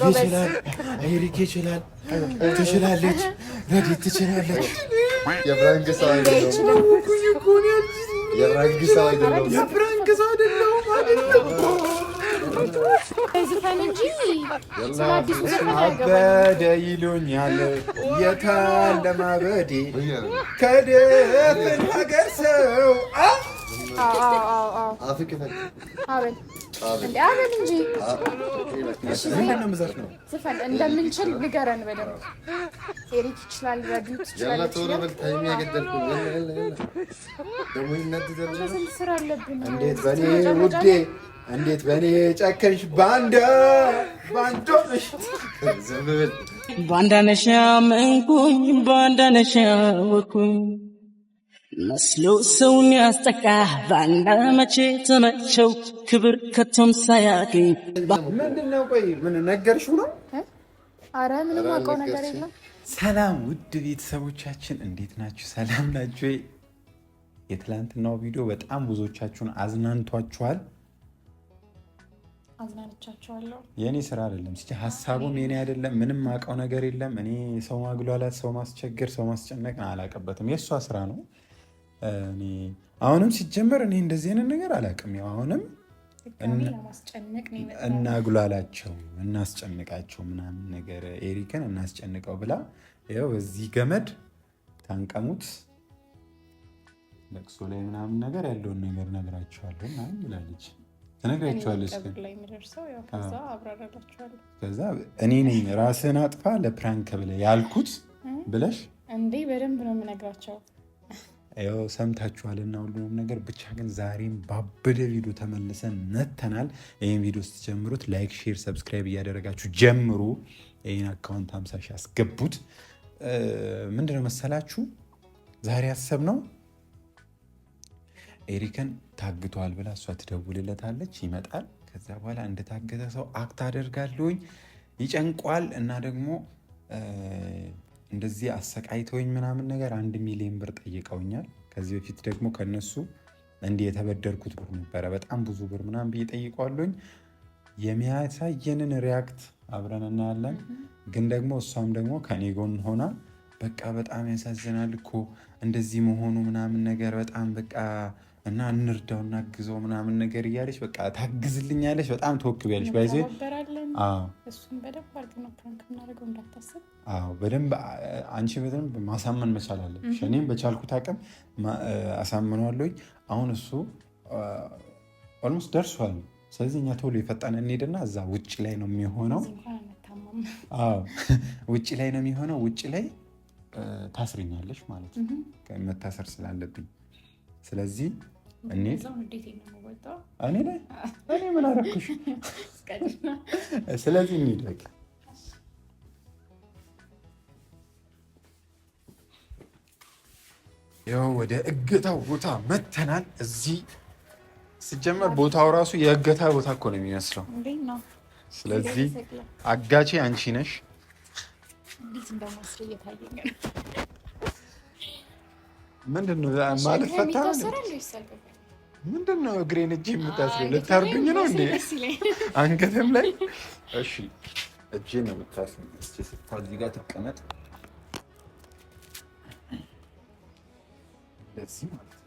ይችላል ኤሪክ ይችላል ትችላለች ረዲት ትችላለች የፍራንክ ሰው አይደለም የፍራንክ ሰው አይደለም የፍራንክ ሰው አይደለም አበደ ይሉኛል የተለማበዴ ከደፍን ሀገር ሰው እንደምንችል ንገረን በደምብ። ኤሪክ ይችላል፣ ረዲት ትችላለች። ስራ አለብን። እንዴት በኔ ውዴ እንዴት በኔ ጨከንሽ? ባንዶነሽ ባንዳነሻ መንኩኝ ባንዳነሻ ወኩኝ መስሎ ሰውን ያስጠቃ ባንዳ መቼ ተመቸው ክብር ከቶም ሳያገኝ ምንድነው? ቆይ ምን ነገርሽው ነው? አረ ምንም አውቀው ነገር የለም። ሰላም ውድ ቤተሰቦቻችን እንዴት ናችሁ? ሰላም ናችሁ? የትላንትናው ቪዲዮ በጣም ብዙዎቻችሁን አዝናንቷችኋል። አዝናንቻችኋለሁ። የኔ ስራ አይደለም እስኪ ሐሳቡም የኔ አይደለም። ምንም አውቀው ነገር የለም። እኔ ሰው ማግሏላት፣ ሰው ማስቸገር፣ ሰው ማስጨነቅ አላውቅበትም። የእሷ ስራ ነው። እኔ አሁንም ሲጀመር እኔ እንደዚህ አይነት ነገር አላውቅም። ያው አሁንም እናግሏላቸው፣ እናስጨንቃቸው ምናምን ነገር ኤሪክን እናስጨንቀው ብላ ያው በዚህ ገመድ ታንቀሙት ለቅሶ ላይ ምናምን ነገር ያለውን ነገር ነግራቸዋለሁ ምናምን ብላለች። ትነግራቸዋለች። ከዛ እኔ ነኝ ራስህን አጥፋ ለፕራንክ ብለህ ያልኩት ብለሽ እንዴ በደንብ ነው የምነግራቸው። ያው ሰምታችኋልና ሁሉንም ነገር ብቻ ግን ዛሬም ባበደ ቪዲዮ ተመልሰን መተናል። ይህን ቪዲዮ ስትጀምሩት ላይክ፣ ሼር፣ ሰብስክራይብ እያደረጋችሁ ጀምሩ። ይህን አካውንት 50 ሺህ አስገቡት። ምንድነው መሰላችሁ ዛሬ ያሰብነው ኤሪክን ታግቷል ብላ እሷ ትደውልለታለች፣ ይመጣል። ከዛ በኋላ እንደታገተ ሰው አክት አደርጋለሁኝ፣ ይጨንቋል እና ደግሞ እንደዚህ አሰቃይተውኝ ምናምን ነገር 1 ሚሊዮን ብር ጠይቀውኛል። ከዚህ በፊት ደግሞ ከነሱ እንዲህ የተበደርኩት ብር ነበረ በጣም ብዙ ብር ምናምን ብዬ ጠይቀዋለሁኝ። የሚያሳየንን ሪያክት አብረን እናያለን። ግን ደግሞ እሷም ደግሞ ከኔ ጎን ሆና በቃ በጣም ያሳዝናል እኮ እንደዚህ መሆኑ ምናምን ነገር በጣም በቃ እና እንርዳው እናግዘው ምናምን ነገር እያለች በቃ ታግዝልኛለች። በጣም ተወክቢያለች። ባይዘ በደንብ አንቺ በደንብ ማሳመን መቻል አለብሽ። እኔም በቻልኩት አቅም አሳምነዋለሁኝ። አሁን እሱ ኦልሞስት ደርሷል። ስለዚህ እኛ ቶሎ የፈጠነ እንሄድና እዛ ውጭ ላይ ነው የሚሆነው። ውጭ ላይ ነው የሚሆነው። ውጭ ላይ ታስርኛለች ማለት ነው መታሰር ስላለብኝ። ስለዚህ እኔ ላይ እኔ ምን አደረኩሽ? ስለዚህ እንሂድ በቃ። ያው ወደ እገታው ቦታ መተናል። እዚህ ሲጀመር ቦታው ራሱ የእገታ ቦታ እኮ ነው የሚመስለው። ስለዚህ አጋቼ አንቺ ነሽ። ምንድነው ማለት ፈታ ምንድነው? እግሬን እጅ የምታስረው ልታርዱኝ ነው እንዴ? አንገትም ላይ እሺ፣ እጄ ነው የምታስረው። እስኪ እዚህ ጋር ትቀመጥ። ለዚህ ማለት ነው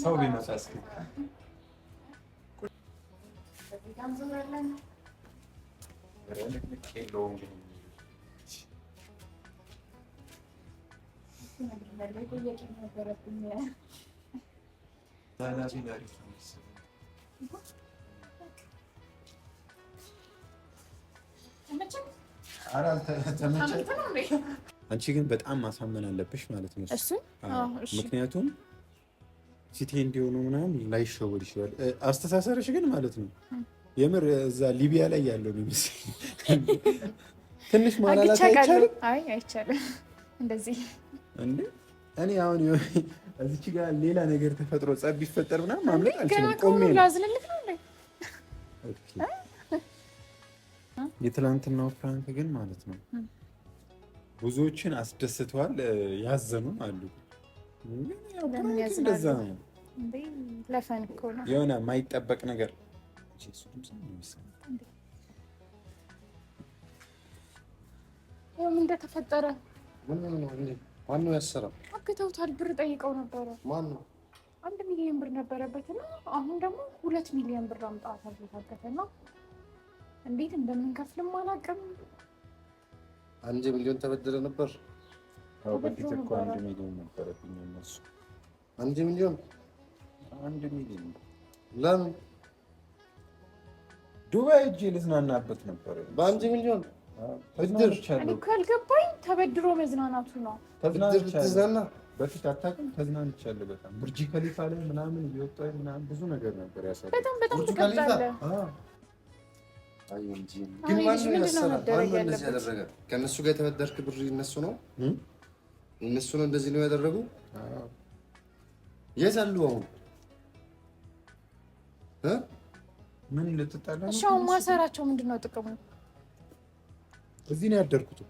ሰው ቢመጣ እስኪ አንቺ ግን በጣም ማሳመን አለብሽ ማለት ነው። ምክንያቱም ፊቴ እንዲሆኑ ምናምን ላይሸወድ ይችላል። አስተሳሰርሽ ግን ማለት ነው የምር እዛ ሊቢያ ላይ ያለው የሚመስል ትንሽ ማላላት አይቻልም። አይቻልም እንደዚህ እንዴ እኔ አሁን እዚች ጋር ሌላ ነገር ተፈጥሮ ጸብ ቢፈጠር ምናምን ማምለጥ አልችልም። ቆሜ ላዝልልክ ነው። የትላንትናው ፍራንክ ግን ማለት ነው ብዙዎችን አስደስተዋል፣ ያዘኑም አሉ። ለምን እንደዛ ያዝናሉ? ነው እንዴ ለፈን እኮ ነው። የሆነ የማይጠበቅ ነገር ምን እንደተፈጠረ ማነው ያሰረው? አግተውታል። ብር ጠይቀው ነበረ። ማነው? 1 ሚሊዮን ብር ነበረበትና አሁን ደግሞ 2 ሚሊዮን ብር አምጣ ተብሎ ታገተና እንዴት እንደምንከፍልም አላውቅም። 1 ሚሊዮን ተበደረ ነበር። በፊት እኮ 1 ሚሊዮን ነበረብኝ እነሱ 1 ሚሊዮን 1 ሚሊዮን ለምን ዱባይ እጄ ልዝናናበት ነበር። በ1 ሚሊዮን ብድር እኔ እኮ ያልገባኝ ተበድሮ መዝናናቱ ነው። ተዝናና በፊት አታውቅም? ተዝናንቻለሁ በጣም ቡርጅ ከሊፋ ላይ ምናምን እየወጣሁ ምናምን ብዙ ነገር ነበር ያሳለፍኩት። በጣም ትቀጣለህ። አይ እንጂ ግን ማነው ያደረገ? ከእነሱ ጋር የተበደርክ ብር እነሱ ነው እንደዚህ ነው ያደረጉ? የት አሉ አሁን? ምን ልትጣላ ነው? እሺ አሁን ማሰራቸው ምንድን ነው ጥቅሙ? እዚህ ነው ያደርኩት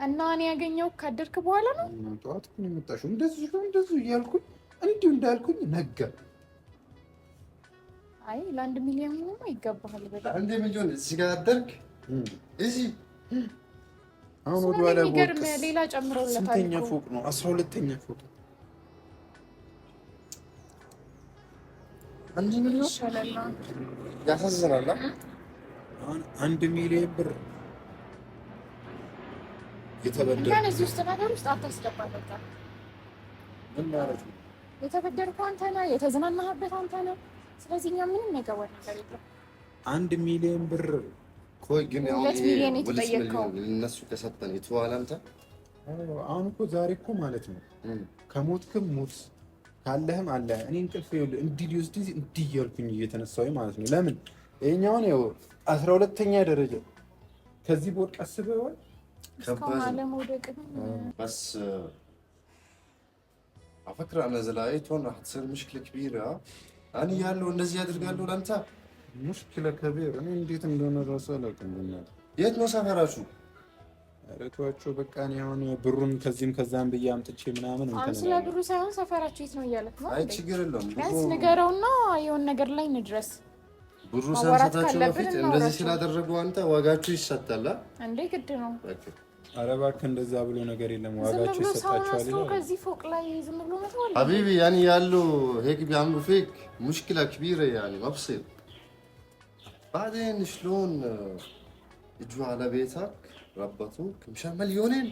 እና እኔ ያገኘው ካደርክ በኋላ ነው። ጠዋት እኮ ነው የመጣሽው። እንደዚህ እያልኩኝ እንዲሁ እንዳልኩኝ ነገ። አይ ለ1 ሚሊዮን ነው ይገባሃል። በጣም 1 ሚሊዮን እዚህ ጋር አደርክ እዚህ አሁን ወደ ኋላ ወርቅ ሌላ ጨምሮለታል። ስንተኛ ፎቅ ነው? 12ኛ ፎቅ። 1 ሚሊዮን ይሻላል። ያሳዝናል። አሁን 1 ሚሊዮን ብር የተበደረ እንኳን እዚህ ውስጥ ነገር ውስጥ አታስገባ። በቃ ምን ማለት ነው? የተበደርከው አንተ ነህ፣ የተዝናናህበት አንተ ነህ። ስለዚህ እኛ ምንም ነገር ነገር የለም። 1 ሚሊዮን ብር ቆይ ግን ያው 2 ሚሊዮን የተጠየቀው እነሱ ከሰጠን የተዋለ አንተ አሁን እኮ ዛሬ እኮ ማለት ነው ከሞትክም ሞት ካለህም አለ። እኔ እንቅልፍ ይኸውልህ እንዲህ ሊወስድ እንዲህ እያልኩኝ እየተነሳሁኝ ማለት ነው። ለምን ይኸኛውን ያው 12ኛ ደረጃ ከዚህ ቦርቅ አስበዋል። እስካሁን አለመውደቅ بس على فكرة أنا زلاقيت هون رح تصير مشكلة كبيرة. أنا يالو እንደዚህ ያደርጋሉ ለአንተ ሙሽኪለ ከቢር። እኔ እንዴት እንደሆነ እራሱ አላውቅም። የት ነው ሰፈራችሁ? ኧረ ተዋቸው በቃ። እኔ አሁን ብሩን ከዚህም ከዛም ብዬ አምጥቼ ምናምን አሁን ስለ ብሩ ሳይሆን ሰፈራችሁ የት ነው እያለክ ነው። አይ ችግር የለውም። ቢያንስ ንገረውና የሆነ ነገር ላይ እንድረስ። ብሩ ሳንሰጣቸው በፊት እንደዚህ ስላደረጉ አንተ ዋጋችሁ ይሰጣል እንዴ? ግድ ነው። ኧረ እባክህ እንደዛ ብሎ ነገር የለም። ዋጋችሁ ይሰጣቸዋል ይላል። ከዚህ ፎቅ ላይ ዝም ብሎ መተዋል حبيبي يعني يالو هيك بيعملوا فيك مشكلة كبيرة يعني ما بصير. بعدين شلون اجوا على بيتك ربطوك مشان مليونين.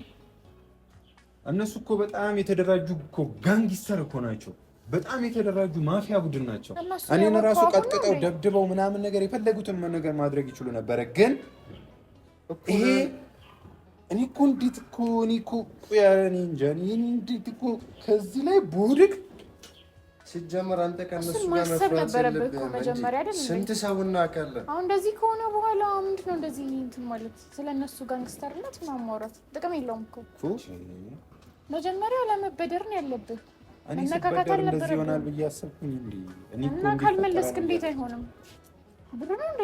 እነሱ እኮ በጣም የተደራጁ እኮ ጋንጊስተር እኮ ናቸው። በጣም የተደራጁ ማፊያ ቡድን ናቸው። እኔን ራሱ ቀጥቅጠው ደብድበው ምናምን ነገር የፈለጉትን ነገር ማድረግ ይችሉ ነበረ። ግን ይሄ እኔ እኮ እንዴት እኮ ያኔ እንጃ እንዴት እኮ ከዚህ ላይ ቡድቅ ሲጀመር አንተ ከነሱ ጋር ማሰብ ነበረብህ እኮ መጀመሪያ አይደል? ስንት ሰውና ካለ አሁን እንደዚህ ከሆነ በኋላ ምንድነው እንደዚህ እንትን ማለት? ስለነሱ ጋንግስተርነት ምናምን ማውራት ጥቅም የለውም እኮ። መጀመሪያ ለመበደር ነው ያለብህ። መነካካት እንደዚህ ይሆናል ብዬ አሰብኩኝ እንዴ? እና ካልመለስክ እንዴት አይሆንም? ብሩ ነው እንዴ?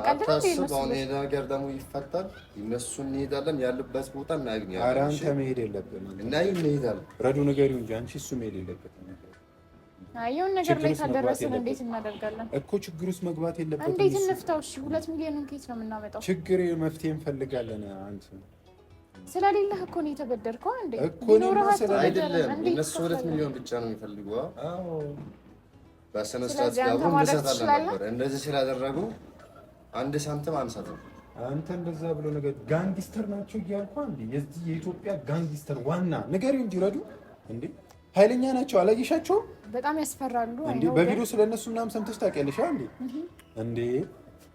ቀልድ ነው እንዴ? አሁን ይሄ ነገር ደግሞ ይፈታል። እነሱ እንሄዳለን ያሉበት ቦታ እናገኛለን። ኧረ አንተ መሄድ የለብንም እና እንሄዳለን። ረዱ ንገሪው እንጂ አንቺ እሱ መሄድ የለበትም። አየውን ነገር ላይ ታደረስን እንዴት እናደርጋለን እኮ? ችግር ውስጥ መግባት የለበትም። እንዴት እንፍታው? እሺ 2 ሚሊዮን ከየት ነው የምናመጣው? ችግር መፍትሄ እንፈልጋለን። አንተ ስለሌለህ እኮ ነው የተበደርከው እንዴ? እኮ አይደለም እነሱ 2 ሚሊዮን ብቻ ነው የሚፈልጉ። አዎ በስነ ስርዓት ጋር እንሰጣለን ነበር። እንደዚህ ስላደረጉ 1 ሳንቲም አንሰጥም። አንተ እንደዛ ብሎ ነገር ጋንግስተር ናቸው እያልኩ እንዴ? የዚህ የኢትዮጵያ ጋንግስተር ዋና ንገሪው እንጂ ረዱ እንዴ ኃይለኛ ናቸው። አላየሻቸውም? በጣም ያስፈራሉ። እንዴ በቪዲዮ ስለነሱ ምናምን ሰምተሽ ታውቂያለሽ እንዴ? እንዴ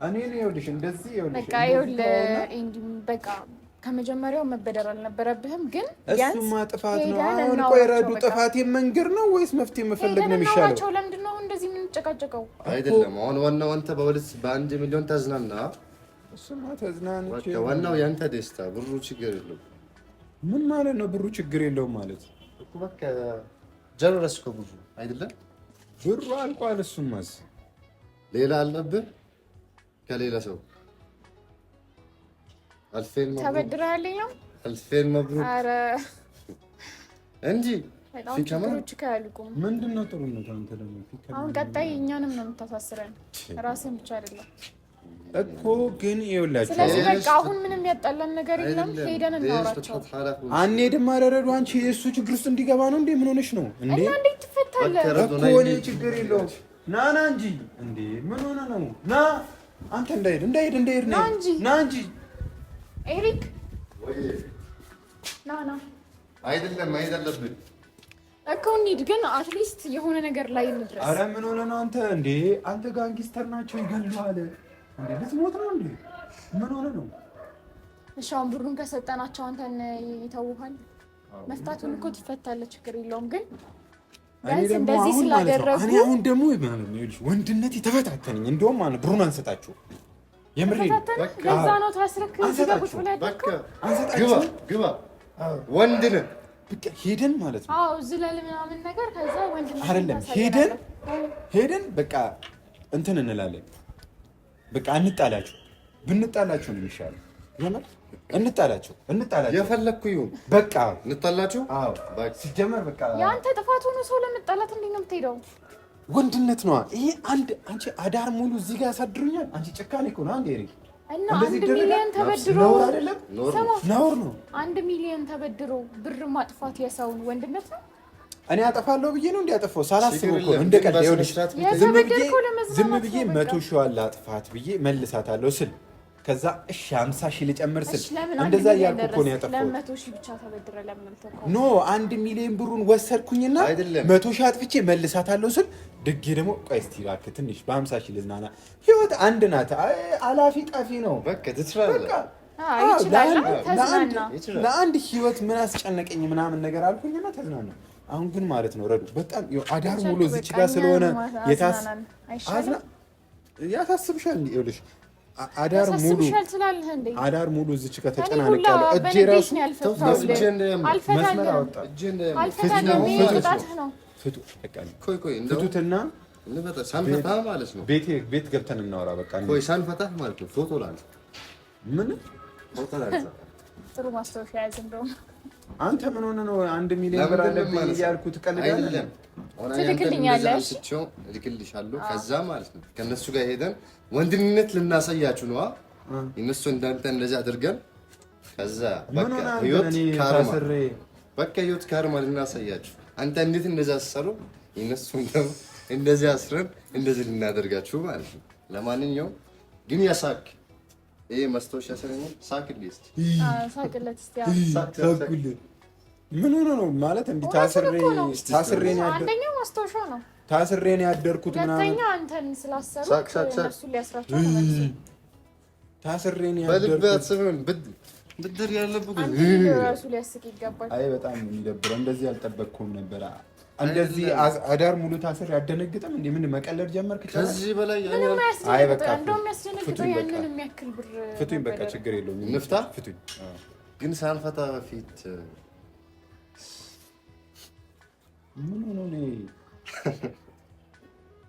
እኔ ነው ይኸውልሽ እንደዚህ ይኸውልሽ በቃ ይኸውልህ በቃ ከመጀመሪያው መበደር አልነበረብህም። ግን እሱማ ጥፋት ነው። አሁን ቆይ ረዱ ጥፋቴ መንገር ነው ወይስ መፍትሄ መፈለግ ነው የሚሻለው? ለምንድን ነው እንደዚህ የምንጨቃጨቀው? አይደለም አሁን ዋናው አንተ በ1 ሚሊዮን ተዝናና። እሱማ ተዝናንቼ ዋናው ያንተ ደስታ ብሩ ችግር የለውም። ምን ማለት ነው ብሩ ችግር የለውም ማለት? እኮ በቃ ጀረስኩ ብሩ አይደለም ብሩ አልቋል። እሱማስ ሌላ አለብህ ከሌላ ሰው 2000 مبروك ተበድረሃልኝ ነው 2000 مبروك ኧረ እንጂ በጣም ችግሮች ካያልቁም ምንድነው ጥሩነቱ? አንተ ደግሞ አሁን ቀጣይ እኛንም ነው የምታሳስረን ራስን ብቻ አይደለም እኮ ግን ይኸውላችሁ ስለዚህ በቃ አሁን ምንም ያጣላን ነገር የለም ሄደን እናወራቸው አንሄድም አረረዱ አንቺ እሱ ችግር ውስጥ እንዲገባ ነው እንዴ ምን ሆነሽ ነው እንዴ እና እንዴት ትፈታለህ እኮ እኔ ችግር የለውም ና እንጂ እንዴ ምን ሆነ ነው ና አንተ እንዳይሄድ ነው ና እንጂ ኤሪክ ና አይደለም እኮ እንሂድ ግን አትሊስት የሆነ ነገር ላይ እንድረስ አረ ምን ሆነ ነው አንተ እንዴ አንተ ጋንጊስተር ናቸው ይገሉሃል እንዴ ልትሞት ነው እንዴ ምን ሆነ ነው እሺ አሁን ብሩን ከሰጠናቸው አንተን ይተውሃል መፍታቱን እኮ ትፈታለህ ችግር የለውም ግን ቢያንስ እንደዚህ ስላደረጉ እኔ አሁን ደግሞ ይኸውልሽ ወንድነት የተፈታተነኝ እንደውም ማለት ብሩን አንሰጣችሁ የምሬ ለዛ ነው ታስረክ ዝጋቁት ብለህ በቃ ግባ ወንድ ነህ በቃ ሄደን ማለት ነው አዎ ዝለል ምናምን ነገር ከዛ ወንድነት አይደለም ሄደን በቃ እንትን እንላለን በቃ ብንጣላችሁ ነው የሚሻለው የምር እንጣላችሁ የፈለኩ ይሁን በቃ እንጣላችሁ አዎ ሲጀመር በቃ ያንተ ጥፋት ሆኖ ሰው ለመጣላት እንዴት ነው የምትሄደው ወንድነት ነው ይሄ አንድ አዳር ሙሉ እዚህ ጋር ያሳድሩኛል አንቺ ጭካኔ እኮ ነው አንዴ እና 1 ሚሊዮን ተበድሮ ነውር ነው 1 ሚሊዮን ተበድሮ ብር ማጥፋት የሰውን ወንድነት ነው እኔ አጠፋለሁ ብዬ ነው እንዲያጠፋው ሳላስበው እኮ እንደ ቀልድ ይኸውልሽ ዝም ብዬ 100 ሺህ አለ አጥፋት ብዬ መልሳታለሁ ስል ከዛ እሺ 50 ሺህ ልጨምር ስል እንደዛ ያልኩ እኮ ነው ያጠፋው ለ100 ሺህ ብቻ ተበድረ ለምን አልተቆም ኖ 1 ሚሊዮን ብሩን ወሰድኩኝና 100 ሺህ አጥፍቼ መልሳታለሁ ስል ድጌ ደግሞ ቆይ እስቲ እባክህ ትንሽ በ50 ሺህ ልዝናና ህይወት አንድ ናት አላፊ ጠፊ ነው በቃ ትችላለህ ለአንድ ህይወት ምን አስጨነቀኝ ምናምን ነገር አልኩኝና ተዝናና አሁን ግን ማለት ነው ረዱ በጣም አዳር ሙሉ እዚች ጋር ስለሆነ ያሳስብሻል ይኸውልሽ አዳር ሙሉ እዚች ጋር ተጨናንቄያለሁ እጄ ራሱ ፍቱትና ሳንፈታ ማለት ነው ቤት ገብተን እናወራ በቃ ሳንፈታ ማለት ነው ፎቶ ላንተ ምን ፎቶ ላንተ ጥሩ ማስታወሻ ያዝ እንደውም አንተ ምን ሆነ ነው 1 ሚሊዮን ብር አለብኝ እያልኩ ትቀልዳለህ ትልክልኛለሽ እልክልሻለሁ ከዛ ማለት ነው ከነሱ ጋር ሄደን ወንድነት ልናሳያችሁ ነው እነሱ እንዳንተ እንደዛ አድርገን ከዛ በቃ ህይወት ካርማ ልናሳያችሁ አንተ እንዴት እንደዛ አሰሩ እነሱ እንደዚህ አስረን እንደዚህ ልናደርጋችሁ ማለት ነው ለማንኛውም ግን ያሳክ ይሄ ማስታወሻ ስለሆነ ሳክልስ ሳክለት ሳክል ምን ሆነ ነው ማለት እንዴ ታስሬ ነው አንደኛው ማስታወሻ ነው ታስሬ ነው ያደርኩት ምናምን ሁለተኛ አንተን ስላሰሩ እነሱ ሊያስራቸው ነው ታስሬ ነው ያደርኩት በልባትም ብድር ያለብህ አንተ ራሱ ሊያስቅ ይገባል አይ በጣም የሚደብረው እንደዚህ አልጠበቅኩም ነበር እንደዚህ አዳር ሙሉ ታስሬ ያደነግጠም እንዴ ምን መቀለድ ጀመርክ ከዚህ በላይ አይ በቃ እንደውም ያስደነግጠው ያንን የሚያክል ብር ፍቱኝ በቃ ችግር የለውም እንፍታ ፍቱኝ ግን ሳንፈታ በፊት ምን ሆነ ነው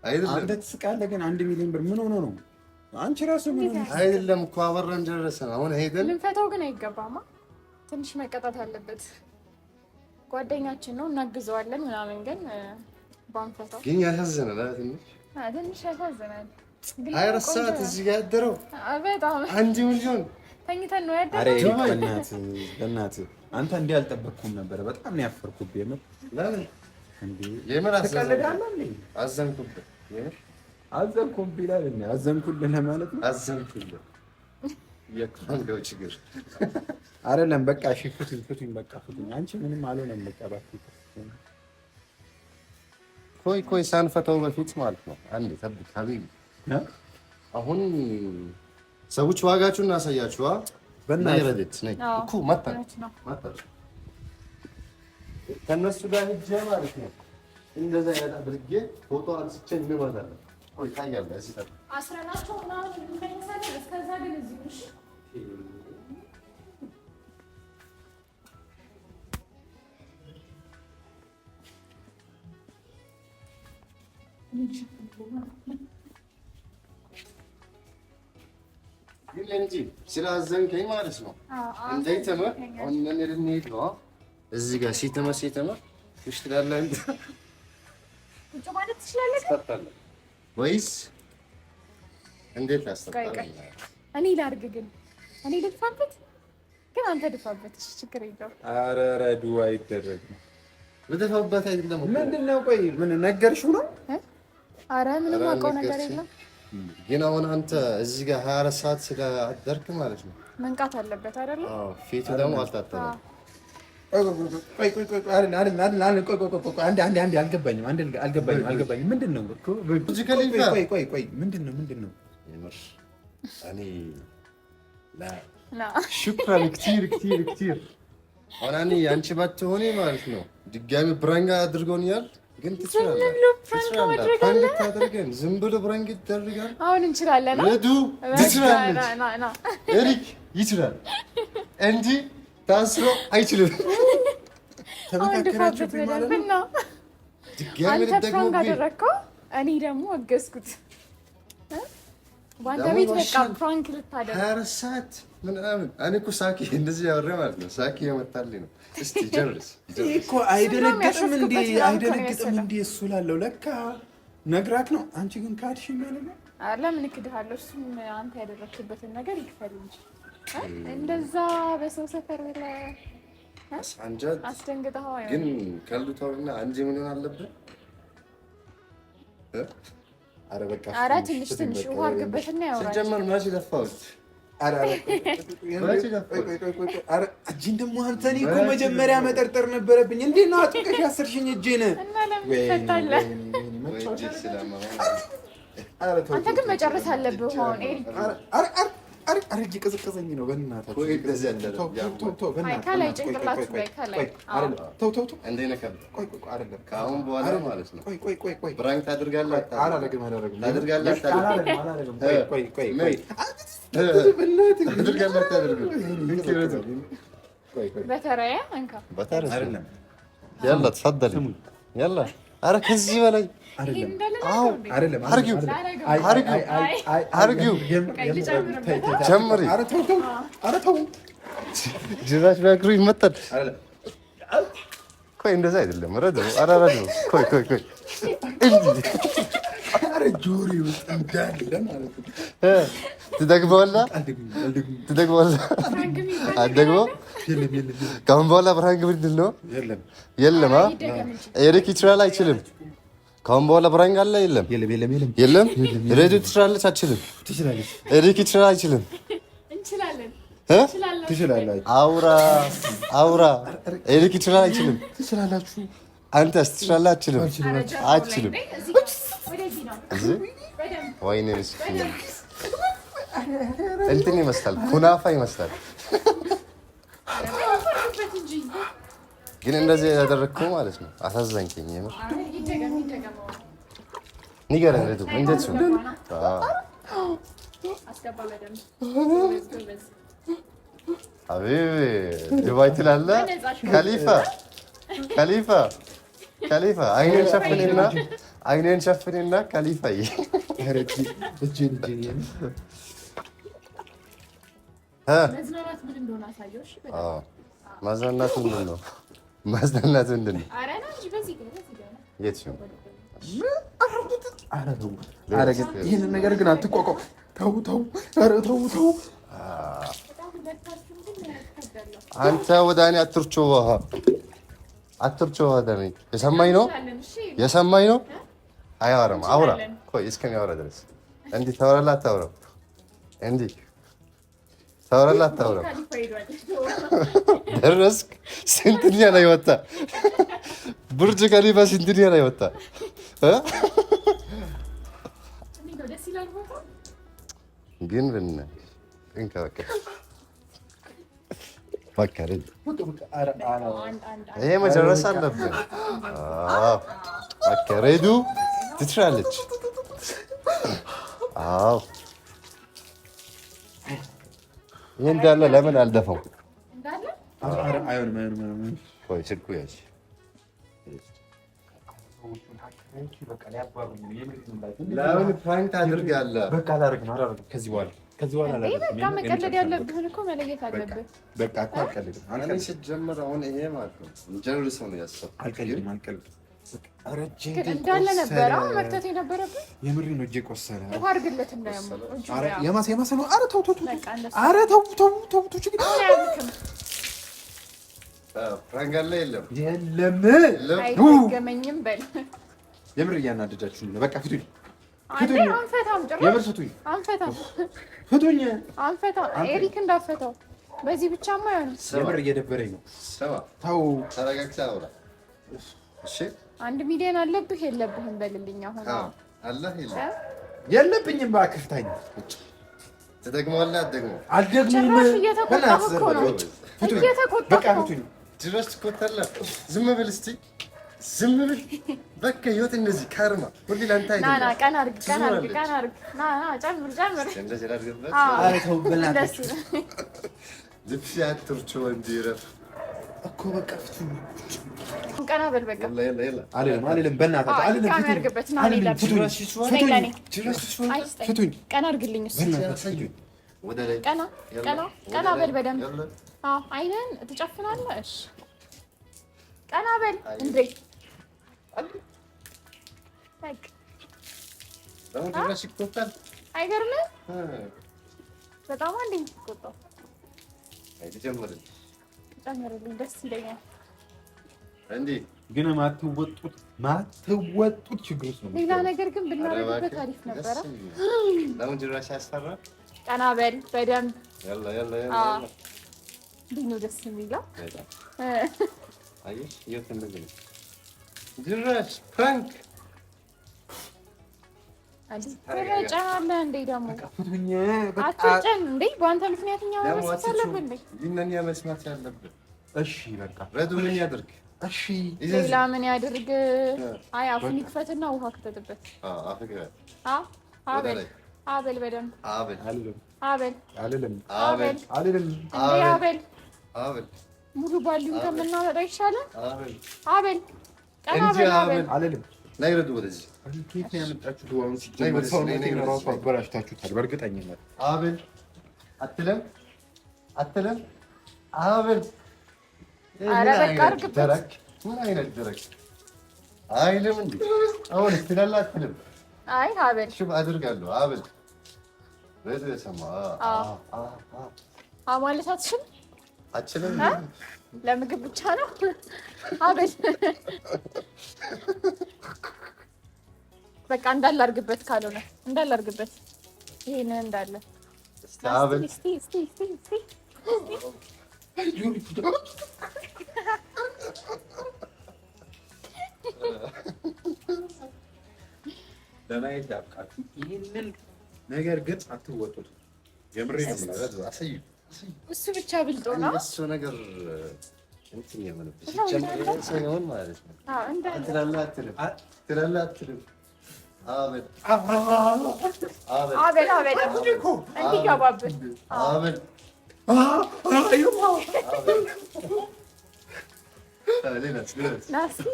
አይደለም አንተ ትስቃለህ ግን 1 ሚሊዮን ብር ምን ሆነ ነው አንቺ ራሱ ምን አይደለም እኮ አበራን ጀረሰን አሁን ሄደን ልንፈታው ግን አይገባማ ትንሽ መቀጣት አለበት ጓደኛችን ነው እናግዘዋለን ምናምን ግን ባንፈታው ግን ያሳዝናል ትንሽ ያሳዝናል ግን 24 ሰዓት እዚህ ጋር ያደረው በጣም 1 ሚሊዮን ተኝተን ነው ያደረው አሬ በእናትህ አንተ እንዲህ አልጠበቅኩም ነበር በጣም ነው ያፈርኩብህ የምር ለምን እንዴ የምር አዘንኩብህ አዘንኩብህ የምር አዘንኩብህ ይላል እንዴ አዘንኩልህ ለማለት ነው አዘንኩልህ የካንገው ችግር አይደለም በቃ እሺ ፍቱኝ በቃ ፍቱኝ አንቺ ምንም አልሆነም በቃ ባክህ ኮይ ሳንፈታው በፊት ማለት ነው አንዴ ተብክ ሀቢብ አሁን ሰዎች ዋጋችሁን እናሳያችኋ በእናትህ ነይ እኮ መጣ ከነሱ ጋር ሂጅ ማለት ነው እንደዛ ያድርጌ ፎቶ አንስቼ እንመጣለን ቆይ ታያለህ እዚህ ተብ አስረናቸው ምናምን እንከኝሳለን እስከዛ ግን እዚህ እሺ እንጂ ስላዘንከኝ ማለት ነው። እንዴት ነው አሁን ምን ልንሄድ ነው? እዚህ ጋር ሲተማ እሺ ትላለህ እንዴ? ቁጭ ማለት ትችላለህ ወይስ እንዴት ታስተካክላለህ? እኔ ላድርግ ግን እኔ ልድፋበት ግን አንተ ድፋበት። እሺ ችግር የለውም። ኧረ ረዱ አይደረግም። ልድፋበት አይደለም። ምንድን ነው? ቆይ ምን ነገርሽው ነው? ኧረ ምንም አውቀው ነገር የለም። ግን አሁን አንተ እዚህ ጋር 24 ሰዓት ስለአደርክ ማለት ነው መንቃት አለበት አይደለ? አዎ። ፊቱ ደግሞ አልታጠበም። አልገባኝም። ምንድን ነው? ቆይ ምንድን ነው? ሹክራን ክቲር አሁን እኔ አንቺ ባትሆኚ ማለት ነው ድጋሚ ብራንጋ አድርጎኛል። ግን ትችላለህ። ዝም ብሎ ብራንጋ ይደረጋል። አሁን እንችላለን። ረዱ ትችላለች። ኤሪክ ይችላል እንጂ ታስሮ አይችልም። ተመካከራችሁ ማለት ነው። አንተ ፕራንክ አደረግከው፣ እኔ ደግሞ አገዝኩት። በአንተ ቤት በቃ ፕራንክ ልታደርግ 24 ሰዓት ምናምን እኔ እኮ ሳኪ እንደዚህ ያወራ ማለት ነው። ሳኪ የመጣልኝ ነው። እስቲ ጀርስ እኮ አይደነግጥም እንዴ እሱ ላለው ለካ ነግራክ ነው። አንቺ ግን ካድሽ ማለት ነው። ለምን እክድሃለሁ? እሱም አንተ ያደረግክበትን ነገር ይክፈል እንጂ እንደዛ በሰው ሰፈር ላይ አንጃት አስደንግጠኸው ግን ከልቷልና አንጂ ምን አለብን? አረ በቃ አረ ትንሽ ውሃ አድርግበትና ያወራል። ሲጀመር ማሽ ለፋውት እጅን ደግሞ አንተ እኔ እኮ መጀመሪያ መጠርጠር ነበረብኝ። እንዴት ነው አጥብቀሽ ያሰርሽኝ እጄን? እና ለምን ትፈታለህ? አንተ ግን መጨረስ አለብህ። ሆነ አረግ ቅዝቅዘኝ ነው። በእናትህ ከላይ ጭንቅላቱ ላይ ከላይ ከአሁን በኋላ ማለት ነው ብራንክ ታደርጋለህ በተራዬ እንካ ያላ ተፈደል ያላ ኧረ ከዚህ በላይ አርጊው ጀምሪ። ጅራሽ ቢያግሩ ይመታል። ቆይ እንደዛ አይደለም። ረዶ ቆይ ትደግመዋለህ። አትደግመው። ከአሁን በኋላ ብርሃን ምንድን ነው? የለም ኤሪክ ይችላል አይችልም? ከአሁን በኋላ ብራንክ አለ? የለም። ሬዲዮ ትችላለች አችልም? ኤሪክ ይችላል አይችልም? አውራ ኤሪክ ይችላል አይችልም? አንተስ ትችላለህ አችልም? ወይኔ እንትን ይመስላል፣ ኩናፋ ይመስላል። ግን እንደዚህ ያደረግከው ማለት ነው አሳዘንከኝ። የምር ንገረኝ ልጁ እንዴት ነው? አቤት ዱባይ ትላለህ። ከሊፋ አይኔን ሸፍኔና ከሊፋዬ ማዝናናት ምንድን ነው? ማዝናናት ምንድን ነው? የት ነው? ይህንን ነገር ግን አትቋቋም። ተው። አንተ ወደ እኔ አትርቾ ወደ እኔ የሰማኝ ነው። አያወራም። አውራ ቆይ እስከሚያወራ ድረስ እንዲህ ታወራለህ አታወራም? እንዲህ ታወራለህ አታወራም? ደረስክ? ስንትኛ ላይ ወጣ? ቡርጅ ከሊፋ ስንትኛ ላይ ወጣ? ግን ይሄ መጨረስ አለብን። ሬዱ ትችላለች። ይህ እንዳለ ለምን አልደፋው? ስልኩ ያዝ። ለምን ፕራንክ ታደርጋለህ? በቃ አላደርግም ከዚህ በኋላ ከዚህ በኋላ በቃ መቀለድ ያለብህን እኮ መለየት አለብህ። በቃ እኮ አልቀልድም። እኔ ስትጀምር አሁን ይሄ ማለት ነው ጨርሰው ነው ያሰብኩት። አልቀልድም። እንዳለ ነበረ መክተት የነበረብህ። የምሬ ነው። እጄ ቆሰለ። ውሃ አድርግለት እንዳያመው። የማሰ ነው። ኧረ ተው ተው ተው። ኧረ ተው ተው ተው። ችግር ፕራንክ አለ የለም አይገመኝም በል። የምር እያናደዳችሁኝ ነው። በቃ ፍቱኝ። አንፈታም። ጭራሽ የምር ፍቱኝ። አንፈታም። ፍቱኝ። አንፈታም። ኤሪክ እንዳፈታው በዚህ ብቻማ አይሆንም። የምር እየደበረኝ ነው። ተው ተረጋግተህ አውራ። እሺ 1 ሚሊዮን አለብህ የለብህም በልልኝ። አሁን አላህ የለብኝም። እባክህ ፍታኝ። ትደግመዋለህ? አትደግመውም? አልደግመውም። ጭራሽ እየተቆጣሁ እኮ ነው። በቃ ፍቱኝ። ድረስ ትቆጣለህ። ዝም ብል እስኪ ዝም ብል። በቃ ህይወት እንደዚህ ካርማ ሁሌ ላንተ አይደለም። ና ቀን አድርግ፣ ቀን አድርግ፣ ቀን አድርግ። ና ጨምር። እንደዚህ ላድርግበት። ኧረ ተው በእናትህ። ልብስ ያትርቹ እንዲረፍ እኮ በቃ ፍቱኝ። ቀና በል በቃ። አልልም። በእናትህ አልልም። ፍቱኝ። ቀና አድርግልኝ። ቀና በል በደንብ። አይነን ትጨፍናለህ። እሺ ቀና በል እንዴ። አይገርምም? በጣም አንዴ የምትቆጣው ጨምርልኝ፣ ደስ ይለኛል። ግን ማትወጡት ችግር ውስጥ ነው። ሌላ ነገር ግን ብናደርግበት አሪፍ ነበረ። ለምን ድረስ ያስፈራል? ቀና በል በደንብ። እንዴት ነው ደስ የሚለው? አየሽ የት እንደዚህ ነው ድረስ ፕራንክ ጨናለህ እንዴ ደግሞ አትጨን እንዴ። በአንተ ምክንያት እኛ መስማት አለብን እንዴ? ይህንን መስማት ያለብን። እሺ በቃ ረዱ ምን ያድርግ? እሺ ሌላ ምን ያድርግ? አይ አፉን ይክፈትና ውሃ ክተትበት። አበል በደንብ አበል ሙሉ ባሊውን ከምናመጣ ይሻላል። አበል ቀና በል አልልም። ናይረዱ ወደዚህ ከየት ነው ያመጣችሁት? ዋውን ሲጀመር ሰውነቴን እራሱ አበላሽታችሁታል በእርግጠኝነት። አበል አትለም አበል። ኧረ በቃ አድርግበት። ደረቅ ምን አይነት ደረቅ አይልም እንዴ? አሁን ትላለህ አትልም? አይ አበል ሽብ አድርጋለሁ። አበል ረዱ የሰማ ማለት አትችልም። ለምግብ ብቻ ነው። አበል በቃ እንዳለ አድርግበት። ካልሆነ እንዳለ አድርግበት። ይሄንን እንዳለ እስቲ ለማየት ያብቃችሁ። ይህንን ነገር ግን አትወጡት። የምሬ ነው። እሱ ብቻ ብልጦ ነው እሱ ነገር እንትን የሆነብሽ ሲጀምር ማለት ነው። ትላለህ አትልም? አበል እንዲገባብን አበል ናስኪ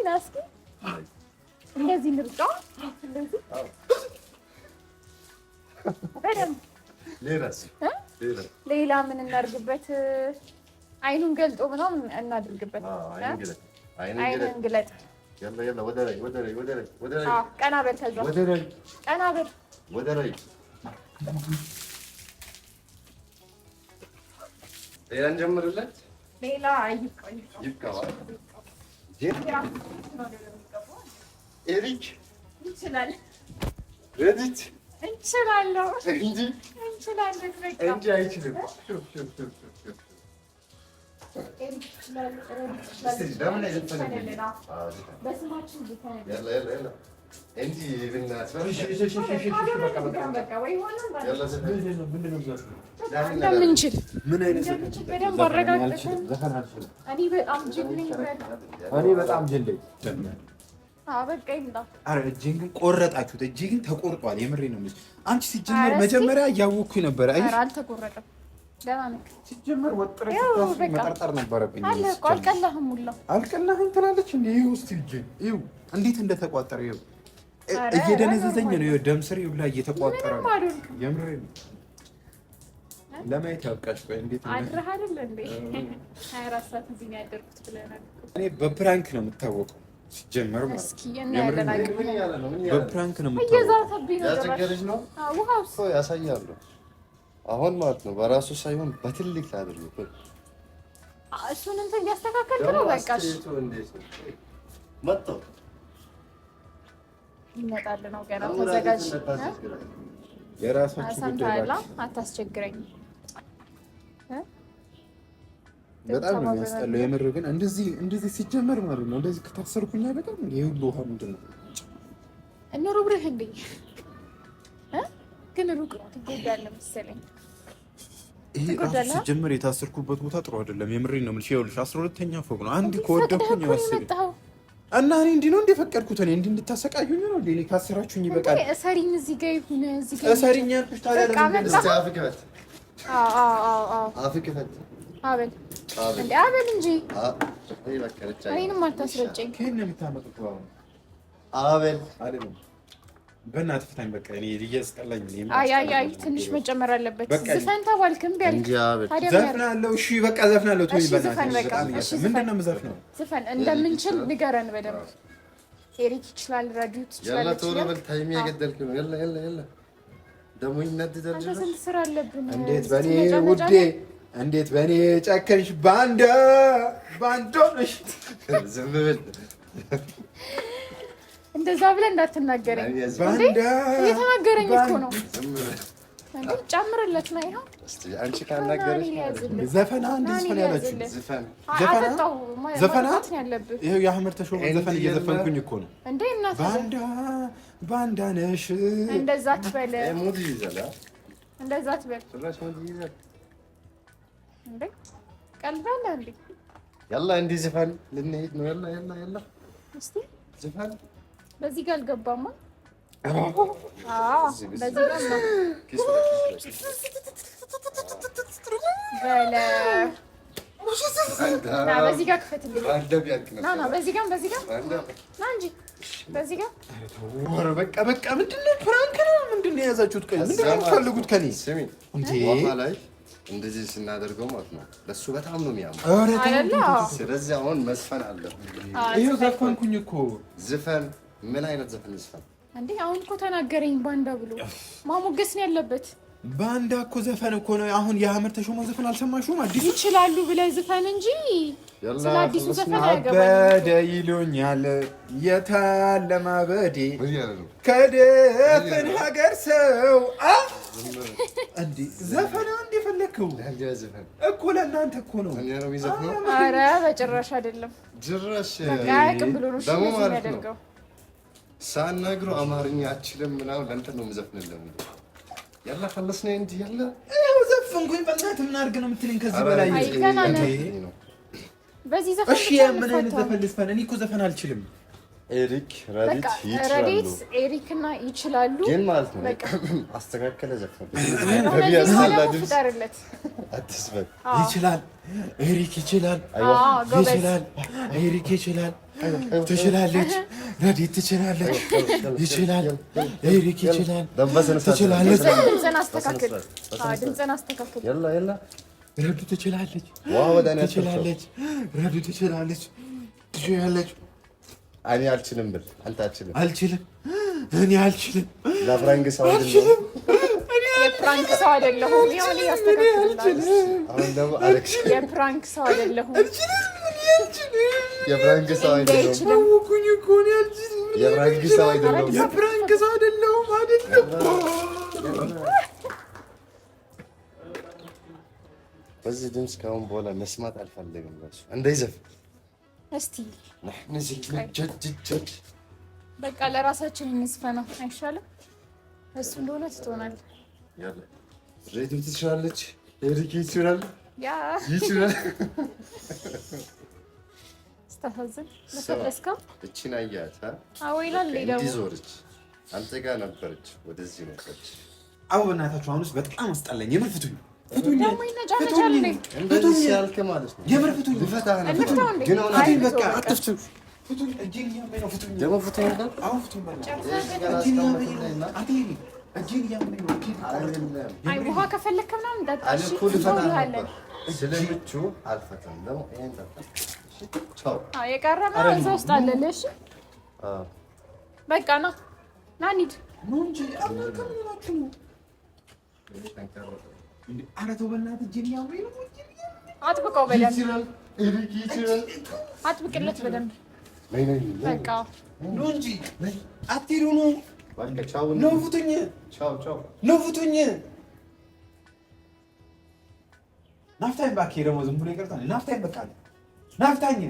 እንደዚህ ምርጫ በደምብ ሌላ ምን እናድርግበት? አይኑን ገልጦ ምናምን እናድርግበት። አይኑን ግለጥ። ቀና በል ከዛ ቀና በል። ሌላ እንጀምርለት። ሌላ ይብቃዋል። ኤሪክ ይችላል። ረዲት እንችላለሁ እንጂ አይችልም። እንደምንችል በደንብ አረጋግጠን። እኔ በጣም ጅል ነኝ። በቃ ይምጣ። ኧረ እጄን ግን ቆረጣችሁት። እጄ ግን ተቆርጧል። የምሬ ነው። አንቺ ሲጀመር መጀመሪያ እያወኩኝ ነበረ። አልተቆረጠም። ደህና ነህ? ሲጀመር ወጥረሽ መጠርጠር ነበረብኝ። አልቀላህም። ሁላ አልቀላህም ትላለች እንዴ? ይኸው እስኪ እጄን ይኸው እንዴት እንደተቋጠረ ይኸው። እየደነዘዘኝ ነው። ይኸው ደም ስሬ ሁላ እየተቋጠረ ነው። የምሬ ነው። ለማየት ያብቃሽ። ቆይ እንዴት ነው አድረህ አይደል እንዴ? 24 ሰዓት እዚህ ነው ያደርኩት ብለናል። እኔ በፕራንክ ነው የምታወቀው ሲጀመር ማለት እስኪ እናያለን። በፕራንክ ነው የምታወቀው። እየዛተብኝ ነው ያስቸገረሽ ነው። ውሃው እኮ ያሳያሉ አሁን ማለት ነው። በራሱ ሳይሆን በትልቅ ላድርግ እሱን እንትን እያስተካከልክ ነው። በቃሽ መጣ ይመጣል ነው ገና ተዘጋጅ። የራሳችሁ ጉዳይ ሰምተሃል? አታስቸግረኝ። በጣም ነው የሚያስጠላው የምር። ግን እንደዚህ ሲጀመር ማለት ነው እንደዚህ ከታሰርኩኝ በጣም ይሄ ሁሉ ውሃ ምንድን ነው እንሩብርህ እንዴ? ግን ሩቅ ነው ትጎዳለህ መሰለኝ። ይሄ ራሱ ሲጀመር የታሰርኩበት ቦታ ጥሩ አይደለም። የምሬን ነው የምልሽ። ይኸውልሽ 12ኛ ፎቅ ነው። አንድ ከወደኩኝ ያወሰደ እና እኔ እንዲህ ነው እንደፈቀድኩት እኔ እንዲህ እንድታሰቃዩኝ ነው እንዴ? እኔ ካሰራችሁኝ ይበቃል። እሰሪኝ እዚህ ጋር ይሁን እዚህ ጋር እሰሪኝ ያልኩሽ ታዲያ ለምን አፍክፈት አፍክፈት አበል እንዴ አበል እንጂ እኔንም አታስረጨኝ። ከእኔ የምታመጡት አበል አይደለም። በእናትህ ፍታኝ በቃ። እኔ እያስጠላኝ ነው። አይ ትንሽ መጨመር አለበት። ዝፈን ተባልክ እምቢ አልክ። ዘፍናለሁ። እሺ በቃ ዘፍናለሁ። ተወኝ በእናትህ። ምንድን ነው የምዘፍነው? ዝፈን እንደምንችል ንገረን በደምብ። ኤሪክ ይችላል፣ ረዲዮ ትችላለች። ያላ ቶሎ በል ታይም እየገደልክ ነው። ያላ ደግሞ ይነድደል። አንተ ስንት ስራ አለብን። እንዴት በእኔ ውዴ፣ እንዴት በእኔ ጨከንሽ? ባንዶ ነሽ። ዝም ብል እንደዛ ብለህ እንዳትናገረኝ። እየተናገረኝ እኮ ነው። እንዴ ጨምርለት ነው። ይኸው አንቺ ካናገረሽ ዘፈና እንዴት ነው ያላችሁ? ዘፈና ያለብህ ይኸው የአህመድ ተሾመ ዘፈን እየዘፈንኩኝ እኮ ነው። እንዴ እናት ባንዳ ነሽ። እንደዛ ትበል፣ ሙድ ይዘላ እንደዛ ትበል። ጭራሽ ሙድ ይዘላ እንዴ ቀልዳለ እንዴ? ያላ እንዲህ ዘፈን ልንሄድ ነው። ያላ እስቲ ዘፈን በዚህ ጋር አልገባማ። በዚህ ጋር ነው በለ ና በዚህ ጋር ክፈትልኝ። ና በዚህ ጋር ና እንጂ በዚህ ጋር ወረ በቃ ምንድን ነው ፕራንክ ነው? ምንድን ነው የያዛችሁት? ቆይ ምንድን ነው የምትፈልጉት ከኔ? ስሚ እንዴ ላይ እንደዚህ ስናደርገው ማለት ነው ለሱ በጣም ነው የሚያምር አይደለ? ስለዚህ አሁን መስፈን አለ። ይሄው ዘፈንኩኝ እኮ። ዝፈን ምን አይነት ዘፈን ይስፈን እንዴ? አሁን እኮ ተናገረኝ ባንዳ ብሎ ማሞገስ ነው ያለበት። ባንዳ እኮ ዘፈን እኮ ነው። አሁን የአህመድ ተሾመ ዘፈን አልሰማሽውም? አዲሱ ይችላሉ ብለህ ዝፈን እንጂ ስለ አዲሱ ዘፈን አያገባኝም። አበደ ይሉኛል የታለ ማበዴ ከደፈን ሀገር ሰው እንዴ ዘፈን እንደ ፈለከው እኮ ለእናንተ እኮ ነው። ኧረ በጭራሽ አይደለም። ጭራሽ አያውቅም ብሎ ነው እሺ የሚያደርገው። ሳናግረው አማርኛ አችልም ምናምን ለእንትን ነው የምዘፍንልህ። ያላ ፈለስነ እንጂ ያላ ያው ዘፈንኩኝ። በእናትህ ምን አድርግ ነው የምትለኝ? ከዚህ በላይ በዚህ ዘፈን እሺ ምን አይነት ዘፈን ልዝፈን? እኔ እኮ ዘፈን አልችልም። ኤሪክ ረዲት ኤሪክና ይችላሉ ግን ማለት ነው። አስተካከለ ዘፈን አትስበል። ይችላል ኤሪክ ይችላል፣ ኤሪክ ይችላል፣ ትችላለች፣ ረዲት ትችላለች፣ ይችላል ኤሪክ ይችላል፣ ትችላለች። ድምፅን አስተካክል። ያላ ረዱ ትችላለች፣ ትችላለች፣ ረዱ ትችላለች፣ ትችላለች። እኔ አልችልም ብል አንተ አልችልም። እኔ አልችልም። ለፍራንክ ሰው አይደለም። የፕራንክ ሰው አይደለሁም። ይሁን ያስተካክልልኝ። አሁን ደግሞ አለክሽ የፕራንክ ሰው አይደለሁም። የፍራንክ ሰው አይደለሁም። ታውኩኝ እኮ ነው አልችልም። የፍራንክ ሰው አይደለሁም። የፍራንክ ሰው አይደለሁም። በዚህ ድምፅ ከአሁን በኋላ መስማት አልፈልግም። እራሱ እንደይዘፍ እስቲ በቃ ለራሳችን እንዝፈነው አይሻልም? እሱ እንደሆነ ትሆናል። ሬዲዮ ትችላለች፣ ኤሪክ ይችላል፣ ይችላል። ስታሳዝን ለፈለስከው እቺን አያት ይላል። እንዲህ ዞረች፣ አንተ ጋር ነበረች፣ ወደዚህ መጣች። አዎ በእናታችሁ አሁንስ በጣም አስጠላኝ። የምር ፍቱኝ። እንደዚህ ያልክ ማለት ነው። የምር ፍቱኝ። ልፈታህ ነው ግን አሁን በቃ አትፍቱ። ፍቱኝ። እጄን ያመኝ ነው። ፍቱኝ። ደግሞ ፍቱኝ። አዎ ፍቱኝ። እጅን እያመመኝ ነው። አይ ውሃ ከፈለክ ምናምን ጠጣ። እሺ ስለምቹ አልፈታም ደግሞ ይሄን ጠጣ። ቻው። የቀረበ እዛ ውስጥ አለልሽ። በቃ ና እንሂድ ነው እንጂ አላከምናችሁ ነው። ኧረ ተው በእናትህ እጅን እያመመኝ ነው። አጥብቀው በደንብ አጥብቅለት በደንብ በቃ ነው እንጂ አትሄዱ ነው። ነው ፍቱኝ፣ ነው ፍቱኝ። ናፍታኝ እባክህ ደግሞ ዝም ብሎ ይቀርታል። ናፍታኝ በቃ ናፍታኝ